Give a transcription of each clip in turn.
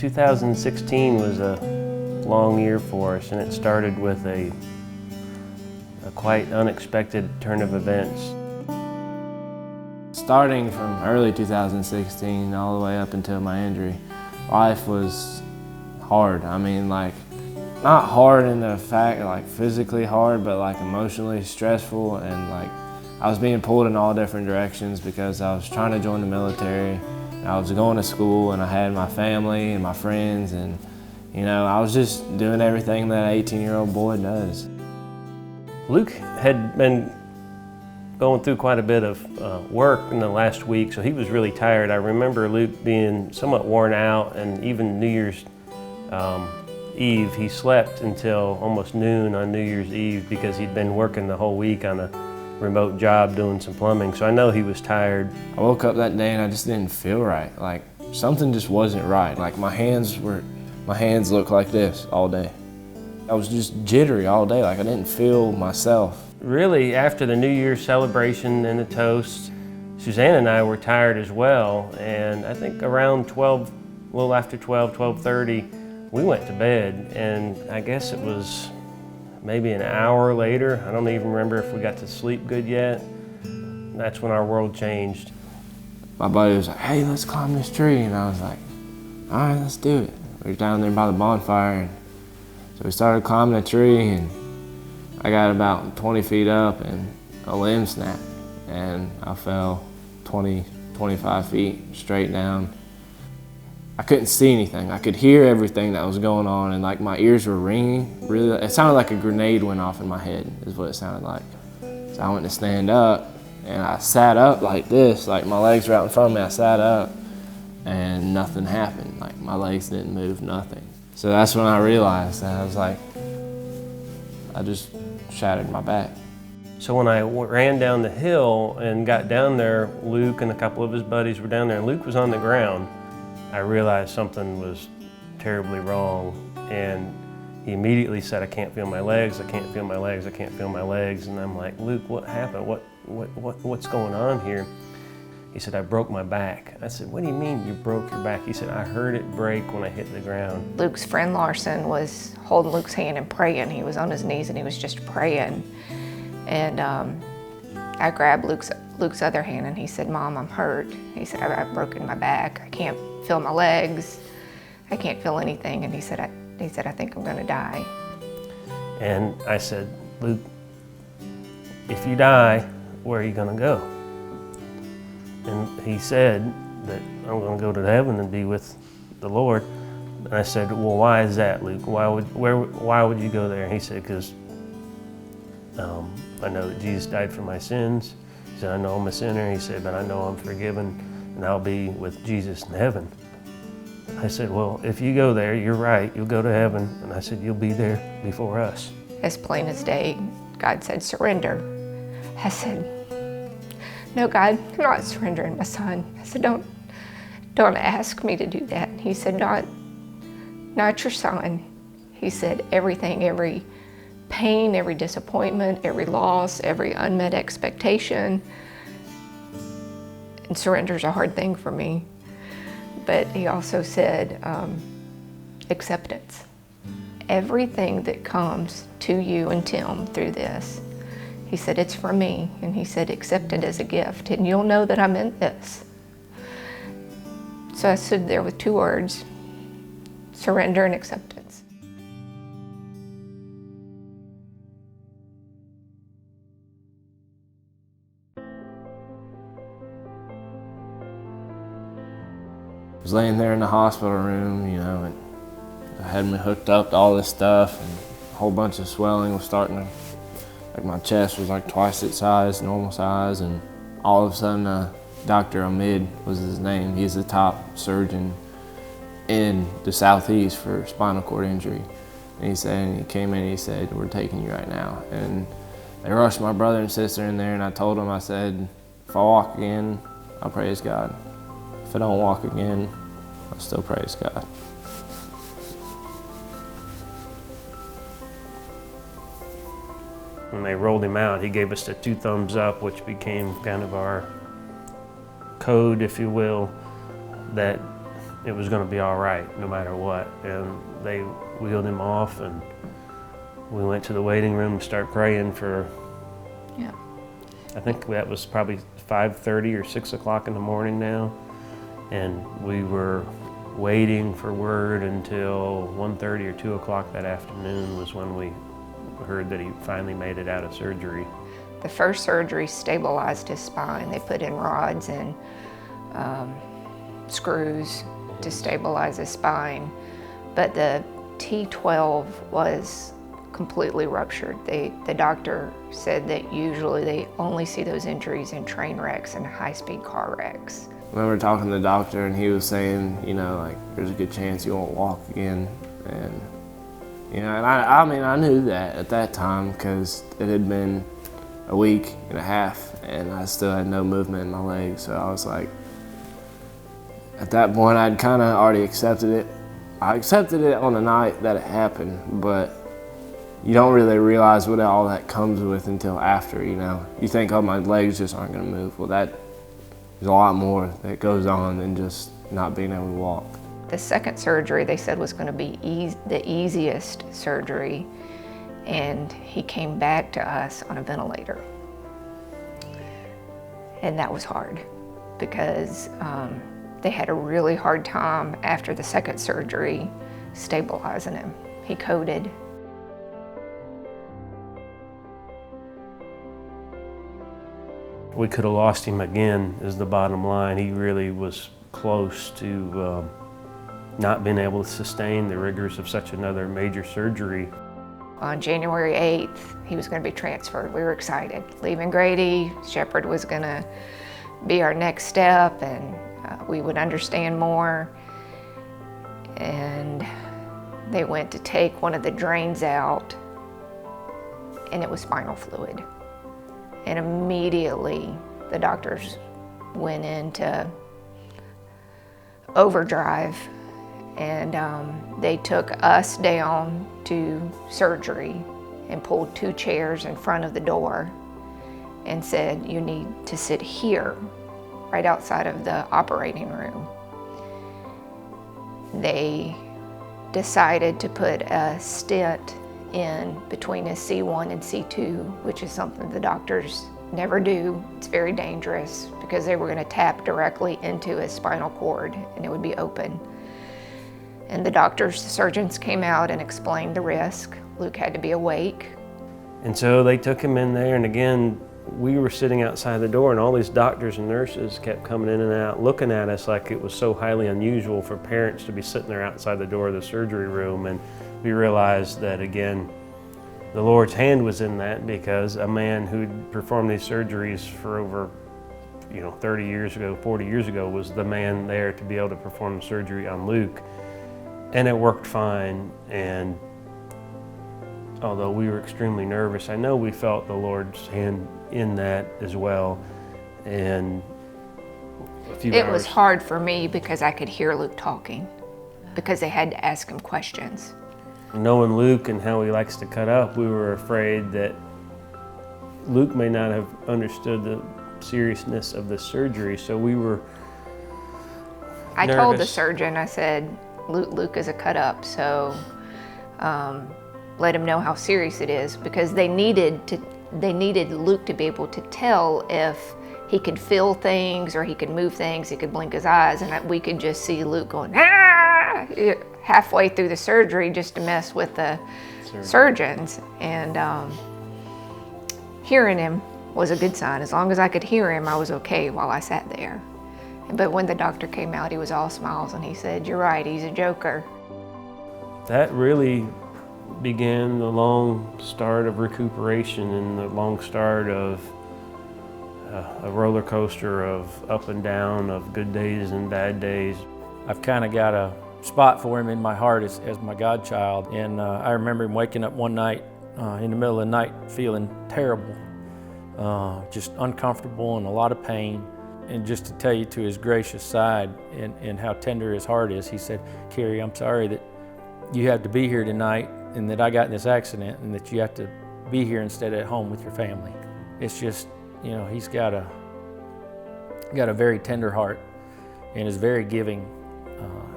2016 was a long year for us, and it started with a quite unexpected turn of events. Starting from early 2016 all the way up until my injury, life was hard. I mean, like, not hard in the fact, like physically hard, but like emotionally stressful, and like I was being pulled in all different directions because I was trying to join the military. I was going to school and I had my family and my friends, and you know, I was just doing everything that an 18-year-old boy does. Luke had been going through quite a bit of work in the last week, so he was really tired. I remember Luke being somewhat worn out, and even New Year's Eve, he slept until almost noon on New Year's Eve because he'd been working the whole week on a remote job doing some plumbing, so I know he was tired. I woke up that day and I just didn't feel right. Like, something just wasn't right. Like, my hands looked like this all day. I was just jittery all day, like I didn't feel myself. Really, after the New Year's celebration and the toast, Suzanne and I were tired as well, and I think around 12, a little after 12:30, we went to bed, and I guess it was maybe an hour later. I don't even remember if we got to sleep good yet. That's when our world changed. My buddy was like, "Hey, let's climb this tree," and I was like, "All right, let's do it." We were down there by the bonfire, and so we started climbing the tree, and I got about 20 feet up and a limb snapped, and I fell 20, 25 feet straight down. I couldn't see anything. I could hear everything that was going on, and like my ears were ringing. Really, it sounded like a grenade went off in my head is what it sounded like. So I went to stand up, and I sat up like this, like my legs were out in front of me. I sat up, and nothing happened. Like my legs didn't move, nothing. So that's when I realized that I was like, I just shattered my back. So when I ran down the hill and got down there, Luke and a couple of his buddies were down there, and Luke was on the ground. I realized something was terribly wrong, and he immediately said, "I can't feel my legs, I can't feel my legs, I can't feel my legs." And I'm like, "Luke, what happened? What's going on here?" He said, "I broke my back." I said, "What do you mean you broke your back?" He said, "I heard it break when I hit the ground." Luke's friend Larson was holding Luke's hand and praying. He was on his knees and he was just praying. And I grabbed Luke's other hand and he said, "Mom, I'm hurt." He said, "I've broken my back. I can't feel my legs. I can't feel anything." And he said, I think I'm gonna die. And I said, "Luke, if you die, where are you gonna go?" And he said that I'm going to go to heaven and be with the Lord. And I said, "Well, why is that, Luke? Why would you go there?" And he said, "Because I know that Jesus died for my sins." He said, "I know I'm a sinner." He said, "But I know I'm forgiven and I'll be with Jesus in heaven." I said, "Well, if you go there, you're right, you'll go to heaven." And I said, "You'll be there before us." As plain as day, God said, "Surrender." I said, "No, God, I'm not surrendering my son." I said, don't ask me to do that." He said, not your son. He said, everything, every pain, every disappointment, every loss, every unmet expectation. And surrender's a hard thing for me. But he also said, acceptance. Everything that comes to you and Tim through this, he said, it's from me. And he said, accept it as a gift, and you'll know that I'm in this. So I stood there with two words: surrender and acceptance. I was laying there in the hospital room, you know, and I had me hooked up to all this stuff, and a whole bunch of swelling was starting to, like my chest was like twice its size, normal size, and all of a sudden Dr. Omid was his name. He's the top surgeon in the Southeast for spinal cord injury. And he came in and he said, "We're taking you right now." And they rushed my brother and sister in there, and I told them, I said, "If I walk again, I'll praise God. If I don't walk again, I'll still praise God." When they rolled him out, he gave us the 2 thumbs up, which became kind of our code, if you will, that it was going to be all right no matter what. And they wheeled him off, and we went to the waiting room to start praying for, Yeah. I think that was probably 5:30 or 6 o'clock in the morning now. And we were waiting for word until 1:30 or 2 o'clock that afternoon was when we heard that he finally made it out of surgery. The first surgery stabilized his spine. They put in rods and screws to stabilize his spine. But the T12 was completely ruptured. The doctor said that usually they only see those injuries in train wrecks and high-speed car wrecks. I remember talking to the doctor, and he was saying, you know, like, there's a good chance you won't walk again. And, you know, and I mean, I knew that at that time because it had been a week and a half, and I still had no movement in my legs. So I was like, at that point, I'd kind of already accepted it. I accepted it on the night that it happened, but you don't really realize what all that comes with until after, you know. You think, oh, my legs just aren't gonna move. Well, there's a lot more that goes on than just not being able to walk. The second surgery they said was going to be the easiest surgery, and he came back to us on a ventilator. And that was hard because they had a really hard time after the second surgery stabilizing him. He coded. We could have lost him again, is the bottom line. He really was close to not being able to sustain the rigors of such another major surgery. On January 8th, he was going to be transferred. We were excited. Leaving Grady, Shepherd was going to be our next step, and we would understand more. And they went to take one of the drains out, and it was spinal fluid. And immediately the doctors went into overdrive, and they took us down to surgery and pulled 2 chairs in front of the door and said, you need to sit here, right outside of the operating room. They decided to put a stent in between his C1 and C2, which is something the doctors never do. It's very dangerous because they were going to tap directly into his spinal cord and it would be open. And the surgeons came out and explained the risk. Luke had to be awake. And so they took him in there, and again, we were sitting outside the door, and all these doctors and nurses kept coming in and out, looking at us like it was so highly unusual for parents to be sitting there outside the door of the surgery room. And we realized that, again, the Lord's hand was in that, because a man who'd performed these surgeries for over 30 years ago, 40 years ago, was the man there to be able to perform the surgery on Luke. And it worked fine. And although we were extremely nervous, I know we felt the Lord's hand in that as well. And it was hard for me because I could hear Luke talking, because they had to ask him questions. Knowing Luke and how he likes to cut up, we were afraid that Luke may not have understood the seriousness of the surgery, so we were I nervous. told the surgeon, I said, Luke is a cut up, so let him know how serious it is, because they needed Luke to be able to tell if he could feel things or he could move things, he could blink his eyes, and we could just see Luke going, ah! Halfway through the surgery just to mess with the surgeons. And hearing him was a good sign. As long as I could hear him, I was okay while I sat there. But when the doctor came out, he was all smiles, and he said, you're right, he's a joker. That really began the long start of recuperation and the long start of a roller coaster of up and down, of good days and bad days. I've kind of got a spot for him in my heart as my godchild. And I remember him waking up one night in the middle of the night feeling terrible, just uncomfortable and a lot of pain. And just to tell you, to his gracious side and how tender his heart is, he said, Carrie, I'm sorry that you have to be here tonight and that I got in this accident and that you have to be here instead of at home with your family. It's just, he's got a very tender heart and is very giving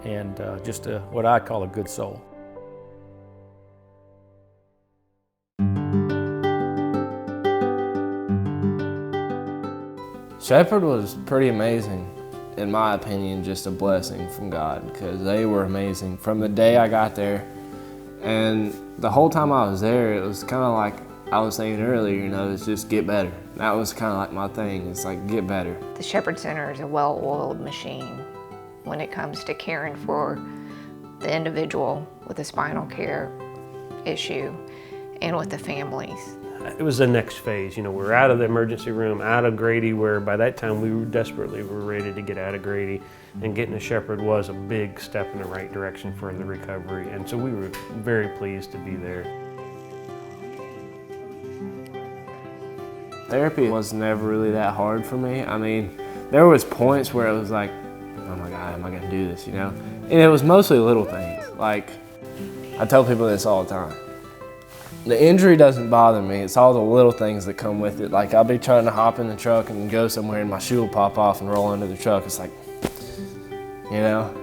and just what I call a good soul. Shepherd was pretty amazing, in my opinion, just a blessing from God, because they were amazing from the day I got there. And the whole time I was there, it was kind of like I was saying earlier, you know, it's just get better. That was kind of like my thing. It's like get better. The Shepherd Center is a well-oiled machine when it comes to caring for the individual with a spinal care issue and with the families. It was the next phase. You know, we're out of the emergency room, out of Grady, where by that time we were ready to get out of Grady, and getting a Shepherd was a big step in the right direction for the recovery. And so we were very pleased to be there. Therapy was never really that hard for me. I mean, there was points where it was like, oh my God, am I gonna do this, you know? And it was mostly little things. Like, I tell people this all the time. The injury doesn't bother me, it's all the little things that come with it. Like, I'll be trying to hop in the truck and go somewhere and my shoe will pop off and roll under the truck. It's like, you know?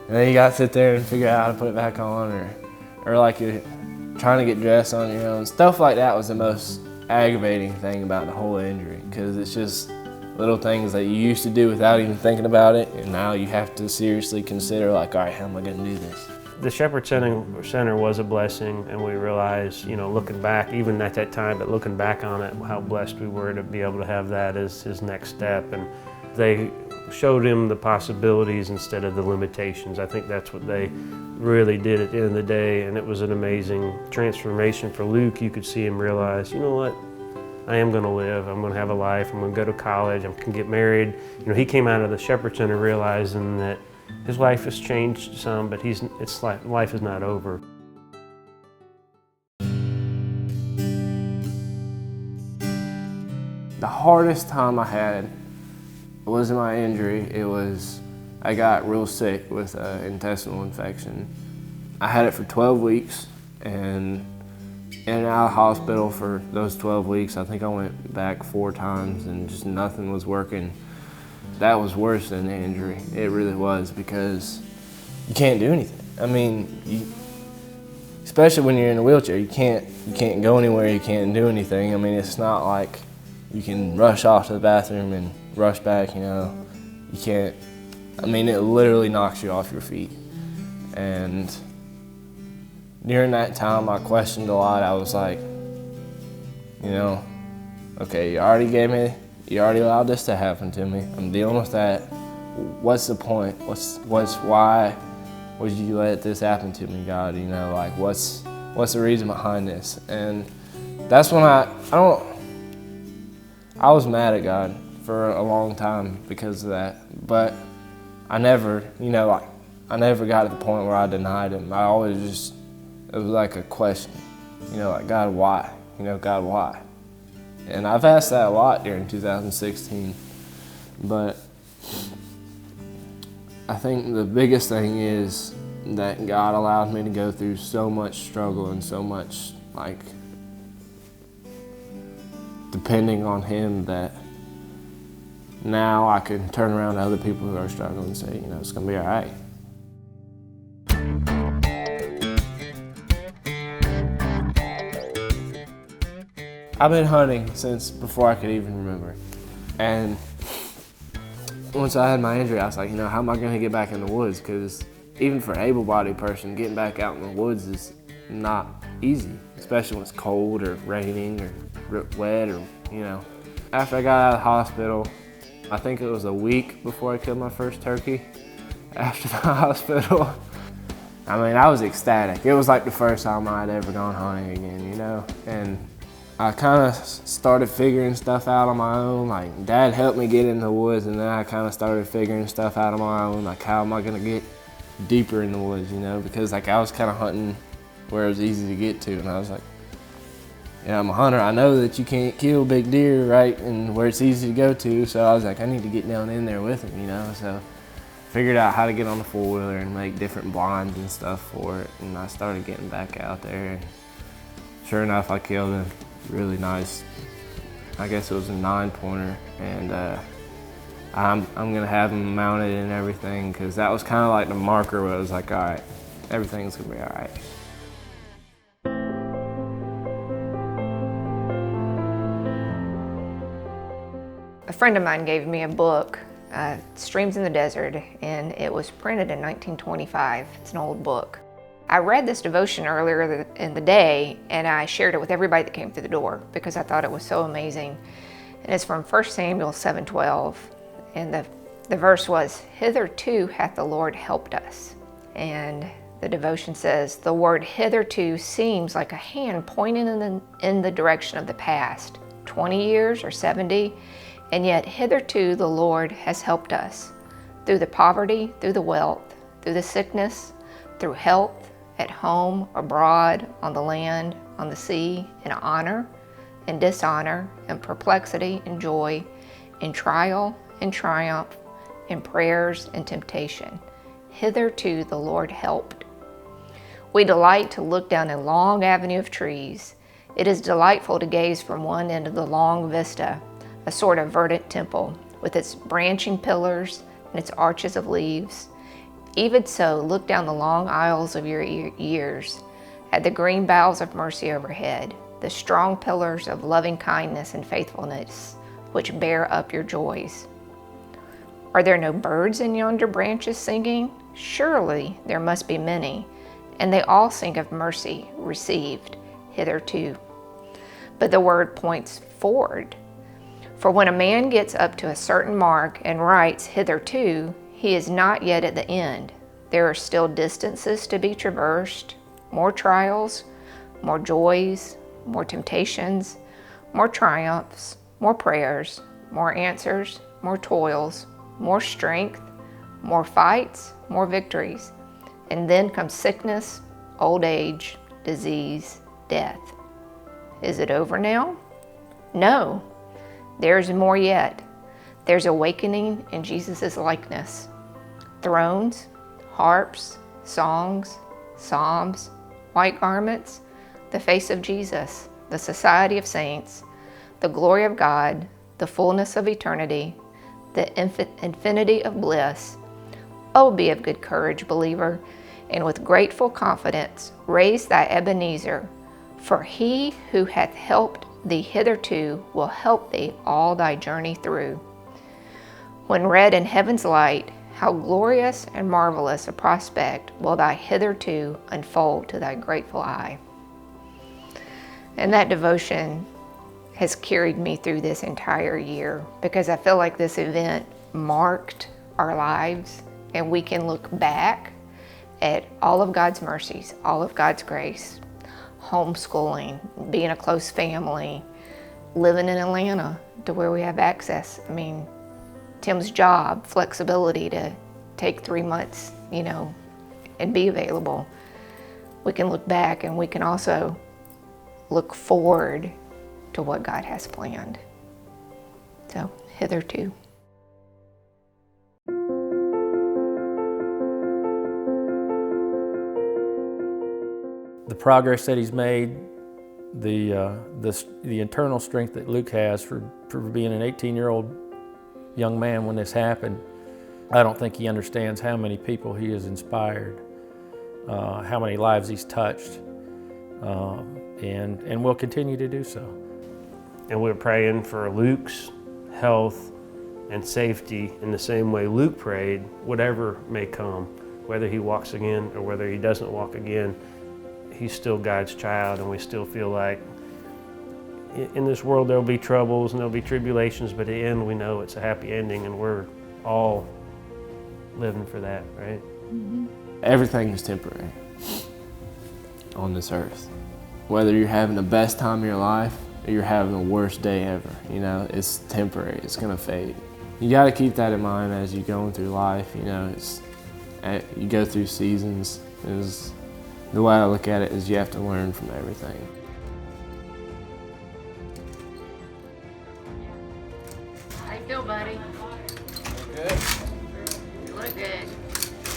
And then you gotta sit there and figure out how to put it back on, or like you're trying to get dressed on your own. Stuff like that was the most aggravating thing about the whole injury, because it's just little things that you used to do without even thinking about it, and now you have to seriously consider, like, all right, how am I gonna do this? The Shepherd Center was a blessing, and we realized, you know, looking back, even at that time, but looking back on it, how blessed we were to be able to have that as his next step. And they showed him the possibilities instead of the limitations. I think that's what they really did at the end of the day, and it was an amazing transformation for Luke. You could see him realize, you know what, I am going to live, I'm going to have a life, I'm going to go to college, I can get married. You know, he came out of the Shepherd Center realizing that his life has changed some, but life is not over. The hardest time I had wasn't my injury. I got real sick with an intestinal infection. I had it for 12 weeks, and in and out of hospital for those 12 weeks. I think I went back 4 times and just nothing was working. That was worse than the injury. It really was, because you can't do anything. I mean, especially when you're in a wheelchair, you can't go anywhere, you can't do anything. I mean, it's not like you can rush off to the bathroom and rush back, you know. You can't, I mean, it literally knocks you off your feet. And during that time, I questioned a lot. I was like, you know, okay, you already allowed this to happen to me. I'm dealing with that. What's the point? Why would you let this happen to me, God? You know, like, what's the reason behind this? And that's when I was mad at God for a long time because of that. But I never, you know, like, I never got to the point where I denied him. I always just, it was like a question, you know, like, God, why? You know, God, why? And I've asked that a lot during 2016, but I think the biggest thing is that God allowed me to go through so much struggle and so much, like, depending on Him, that now I can turn around to other people who are struggling and say, you know, it's gonna be all right. I've been hunting since before I could even remember. And once I had my injury, I was like, you know, how am I gonna get back in the woods? Because even for an able-bodied person, getting back out in the woods is not easy, especially when it's cold or raining or wet, or, you know. After I got out of the hospital, I think it was a week before I killed my first turkey. After the hospital, I mean, I was ecstatic. It was like the first time I'd ever gone hunting again, you know? And I kind of started figuring stuff out on my own. Like, Dad helped me get in the woods, and then I kind of started figuring stuff out on my own. Like, how am I gonna get deeper in the woods, you know? Because, like, I was kind of hunting where it was easy to get to, and I was like, yeah, I'm a hunter. I know that you can't kill big deer, right, and where it's easy to go to. So I was like, I need to get down in there with them, you know? So I figured out how to get on the four-wheeler and make different blinds and stuff for it. And I started getting back out there. And sure enough, I killed a really nice, I guess it was a 9-pointer. And I'm gonna have them mounted and everything, because that was kind of like the marker where it was like, all right, everything's gonna be all right. A friend of mine gave me a book, Streams in the Desert, and it was printed in 1925. It's an old book. I read this devotion earlier in the day, and I shared it with everybody that came through the door because I thought it was so amazing. And it's from 1 Samuel 7:12, and the verse was, "Hitherto hath the Lord helped us." And the devotion says, the word hitherto seems like a hand pointing in the direction of the past, 20 years or 70, and yet hitherto the Lord has helped us through the poverty, through the wealth, through the sickness, through health, at home, abroad, on the land, on the sea, in honor and dishonor, in perplexity and joy, in trial and triumph, in prayers and temptation. Hitherto the Lord helped. We delight to look down a long avenue of trees. It is delightful to gaze from one end of the long vista, a sort of verdant temple, with its branching pillars and its arches of leaves. Even so, look down the long aisles of your years, at the green boughs of mercy overhead, the strong pillars of loving kindness and faithfulness, which bear up your joys. Are there no birds in yonder branches singing? Surely there must be many, and they all sing of mercy received hitherto. But the word points forward. For when a man gets up to a certain mark and writes hitherto, he is not yet at the end. There are still distances to be traversed, more trials, more joys, more temptations, more triumphs, more prayers, more answers, more toils, more strength, more fights, more victories. And then comes sickness, old age, disease, death. Is it over now? No, there's more yet. There's awakening in Jesus' likeness. Thrones, harps, songs, psalms, white garments, the face of Jesus, the society of saints, the glory of God, the fullness of eternity, the infinity of bliss. Oh, be of good courage, believer, and with grateful confidence raise thy Ebenezer, for he who hath helped thee hitherto will help thee all thy journey through. When read in heaven's light, how glorious and marvelous a prospect will thy hitherto unfold to thy grateful eye. And that devotion has carried me through this entire year because I feel like this event marked our lives, and we can look back at all of God's mercies, all of God's grace, homeschooling, being a close family, living in Atlanta to where we have access. I mean, Tim's job, flexibility to take 3 months, and be available. We can look back, and we can also look forward to what God has planned. So, hitherto. The progress that he's made, the internal strength that Luke has for being an 18-year-old young man when this happened, I don't think he understands how many people he has inspired, how many lives he's touched, and will continue to do so. And we're praying for Luke's health and safety in the same way Luke prayed, whatever may come, whether he walks again or whether he doesn't walk again, he's still God's child, and we still feel like in this world there'll be troubles and there'll be tribulations, but at the end we know it's a happy ending, and we're all living for that, right? Mm-hmm. Everything is temporary on this earth. Whether you're having the best time of your life or you're having the worst day ever, it's temporary, it's gonna fade. You gotta keep that in mind as you're going through life, you go through seasons. The way I look at it is you have to learn from everything. How you feel, buddy? Good. You look good.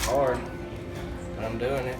Hard. I'm doing it.